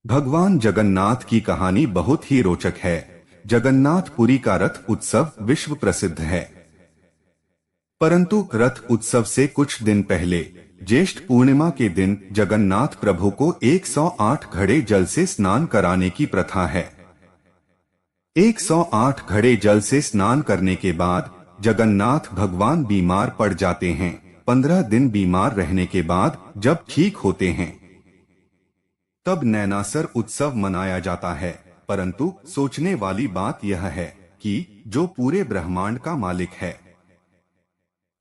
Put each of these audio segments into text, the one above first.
भगवान जगन्नाथ की कहानी बहुत ही रोचक है। जगन्नाथपुरी का रथ उत्सव विश्व प्रसिद्ध है। परंतु रथ उत्सव से कुछ दिन पहले ज्येष्ठ पूर्णिमा के दिन जगन्नाथ प्रभु को 108 घड़े जल से स्नान कराने की प्रथा है। 108 घड़े जल से स्नान करने के बाद जगन्नाथ भगवान बीमार पड़ जाते हैं। 15 दिन बीमार रहने के बाद जब ठीक होते हैं तब नैनासर उत्सव मनाया जाता है। परंतु सोचने वाली बात यह है कि जो पूरे ब्रह्मांड का मालिक है,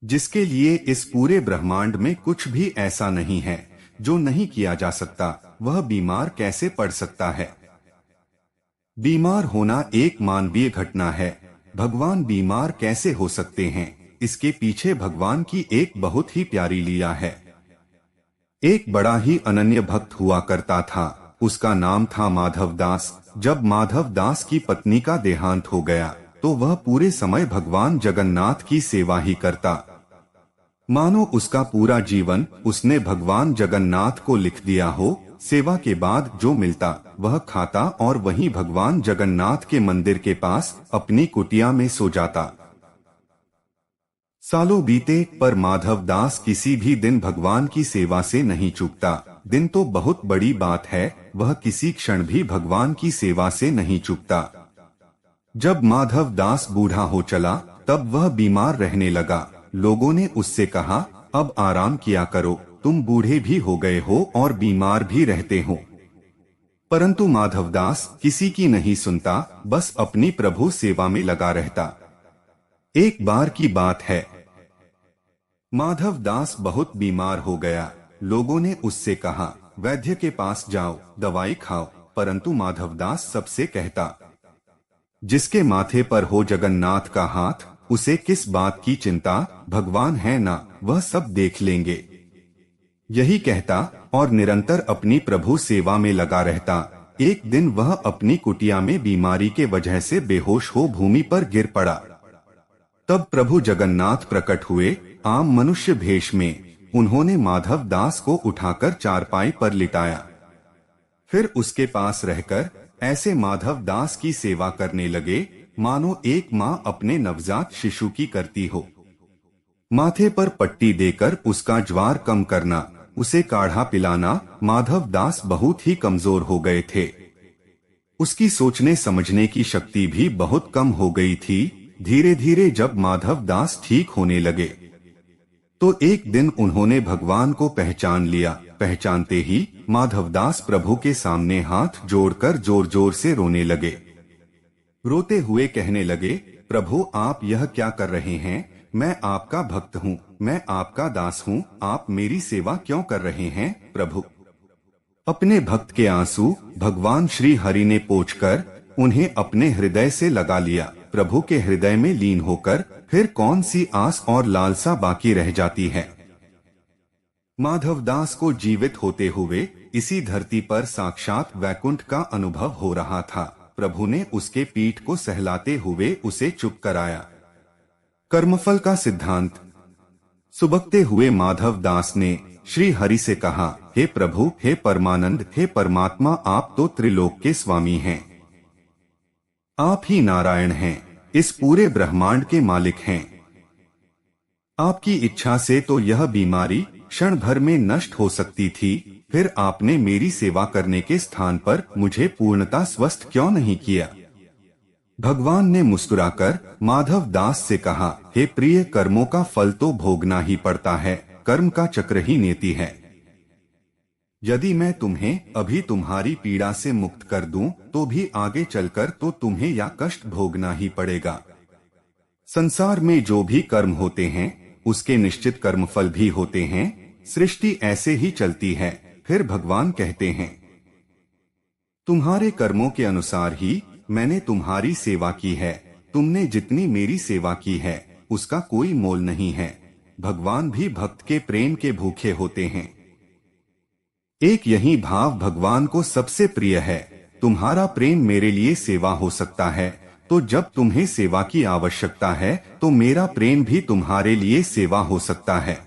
जिसके लिए इस पूरे ब्रह्मांड में कुछ भी ऐसा नहीं है जो नहीं किया जा सकता, वह बीमार कैसे पड़ सकता है। बीमार होना एक मानवीय घटना है। भगवान बीमार कैसे हो सकते हैं, इसके पीछे भगवान की एक बहुत ही प्यारी लीला है। एक बड़ा ही अनन्य भक्त हुआ करता था। उसका नाम था माधव दास। जब माधव दास की पत्नी का देहांत हो गया तो वह पूरे समय भगवान जगन्नाथ की सेवा ही करता, मानो उसका पूरा जीवन उसने भगवान जगन्नाथ को लिख दिया हो। सेवा के बाद जो मिलता वह खाता और वहीं भगवान जगन्नाथ के मंदिर के पास अपनी कुटिया में सो जाता। सालों बीते पर माधव दास किसी भी दिन भगवान की सेवा से नहीं चूकता। दिन तो बहुत बड़ी बात है, वह किसी क्षण भी भगवान की सेवा से नहीं चूकता। जब माधव दास बूढ़ा हो चला तब वह बीमार रहने लगा। लोगों ने उससे कहा, अब आराम किया करो, तुम बूढ़े भी हो गए हो और बीमार भी रहते हो। परंतु माधव दास किसी की नहीं सुनता, बस अपनी प्रभु सेवा में लगा रहता। एक बार की बात है, माधव दास बहुत बीमार हो गया। लोगों ने उससे कहा, वैद्य के पास जाओ, दवाई खाओ। परंतु माधव दास सबसे कहता, जिसके माथे पर हो जगन्नाथ का हाथ, उसे किस बात की चिंता, भगवान है ना, वह सब देख लेंगे। यही कहता और निरंतर अपनी प्रभु सेवा में लगा रहता। एक दिन वह अपनी कुटिया में बीमारी के वजह से बेहोश हो भूमि पर गिर पड़ा। तब प्रभु जगन्नाथ प्रकट हुए आम मनुष्य भेष में। उन्होंने माधव दास को उठाकर चारपाई पर लिटाया। फिर उसके पास रहकर ऐसे माधव दास की सेवा करने लगे मानो एक माँ अपने नवजात शिशु की करती हो। माथे पर पट्टी देकर उसका ज्वार कम करना, उसे काढ़ा पिलाना। माधव दास बहुत ही कमजोर हो गए थे। उसकी सोचने समझने की शक्ति भी बहुत कम हो गई थी। धीरे धीरे जब माधव दास ठीक होने लगे तो एक दिन उन्होंने भगवान को पहचान लिया। पहचानते ही माधव दास प्रभु के सामने हाथ जोड़कर जोर जोर से रोने लगे। रोते हुए कहने लगे, प्रभु आप यह क्या कर रहे हैं, मैं आपका भक्त हूँ, मैं आपका दास हूँ, आप मेरी सेवा क्यों कर रहे हैं प्रभु। अपने भक्त के आंसू भगवान श्री हरि ने पोंछकर उन्हें अपने हृदय से लगा लिया। प्रभु के हृदय में लीन होकर फिर कौन सी आस और लालसा बाकी रह जाती है। माधव दास को जीवित होते हुए इसी धरती पर साक्षात वैकुंठ का अनुभव हो रहा था। प्रभु ने उसके पीठ को सहलाते हुए उसे चुप कराया। कर्मफल का सिद्धांत। सुबकते हुए माधव दास ने श्री हरि से कहा, हे प्रभु, हे परमानंद, हे परमात्मा, आप तो त्रिलोक के स्वामी हैं। आप ही नारायण हैं, इस पूरे ब्रह्मांड के मालिक हैं। आपकी इच्छा से तो यह बीमारी क्षण भर में नष्ट हो सकती थी, फिर आपने मेरी सेवा करने के स्थान पर मुझे पूर्णतः स्वस्थ क्यों नहीं किया। भगवान ने मुस्कुराकर माधव दास से कहा, हे प्रिय, कर्मों का फल तो भोगना ही पड़ता है, कर्म का चक्र ही नीति है। यदि मैं तुम्हें अभी तुम्हारी पीड़ा से मुक्त कर दूं, तो भी आगे चलकर तो तुम्हें या कष्ट भोगना ही पड़ेगा। संसार में जो भी कर्म होते हैं उसके निश्चित कर्मफल भी होते हैं। सृष्टि ऐसे ही चलती है। फिर भगवान कहते हैं, तुम्हारे कर्मों के अनुसार ही मैंने तुम्हारी सेवा की है। तुमने जितनी मेरी सेवा की है उसका कोई मोल नहीं है। भगवान भी भक्त के प्रेम के भूखे होते हैं। एक यही भाव भगवान को सबसे प्रिय है। तुम्हारा प्रेम मेरे लिए सेवा हो सकता है, तो जब तुम्हें सेवा की आवश्यकता है तो मेरा प्रेम भी तुम्हारे लिए सेवा हो सकता है।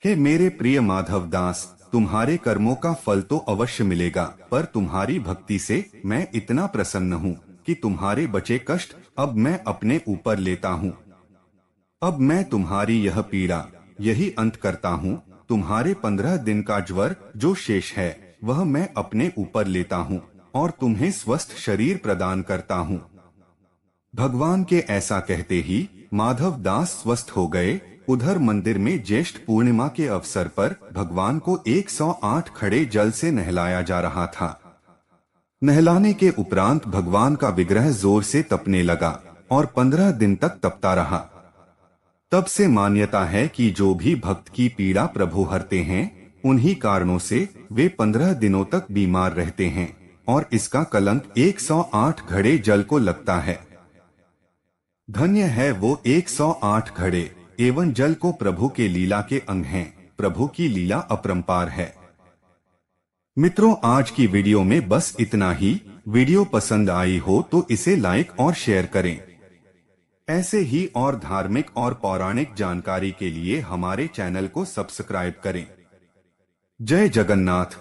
हे मेरे प्रिय माधव दास, तुम्हारे कर्मों का फल तो अवश्य मिलेगा, पर तुम्हारी भक्ति से मैं इतना प्रसन्न हूँ कि तुम्हारे बचे कष्ट अब मैं अपने ऊपर लेता हूँ। अब मैं तुम्हारी यह पीड़ा यही अंत करता हूँ। तुम्हारे 15 दिन का ज्वर जो शेष है वह मैं अपने ऊपर लेता हूँ और तुम्हें स्वस्थ शरीर प्रदान करता हूँ। भगवान के ऐसा कहते ही माधव दास स्वस्थ हो गए। उधर मंदिर में ज्येष्ठ पूर्णिमा के अवसर पर भगवान को 108 खड़े जल से नहलाया जा रहा था। नहलाने के उपरांत भगवान का विग्रह जोर से तपने लगा और 15 दिन तक तपता रहा। तब से मान्यता है कि जो भी भक्त की पीड़ा प्रभु हरते हैं, उन्हीं कारणों से वे 15 दिनों तक बीमार रहते हैं और इसका कलंक 108 घड़े जल को लगता है। धन्य है वो 108 घड़े एवं जल को प्रभु के लीला के अंग हैं। प्रभु की लीला अपरंपार है। मित्रों, आज की वीडियो में बस इतना ही। वीडियो पसंद आई हो तो इसे लाइक और शेयर करें। ऐसे ही और धार्मिक और पौराणिक जानकारी के लिए हमारे चैनल को सब्सक्राइब करें। जय जगन्नाथ।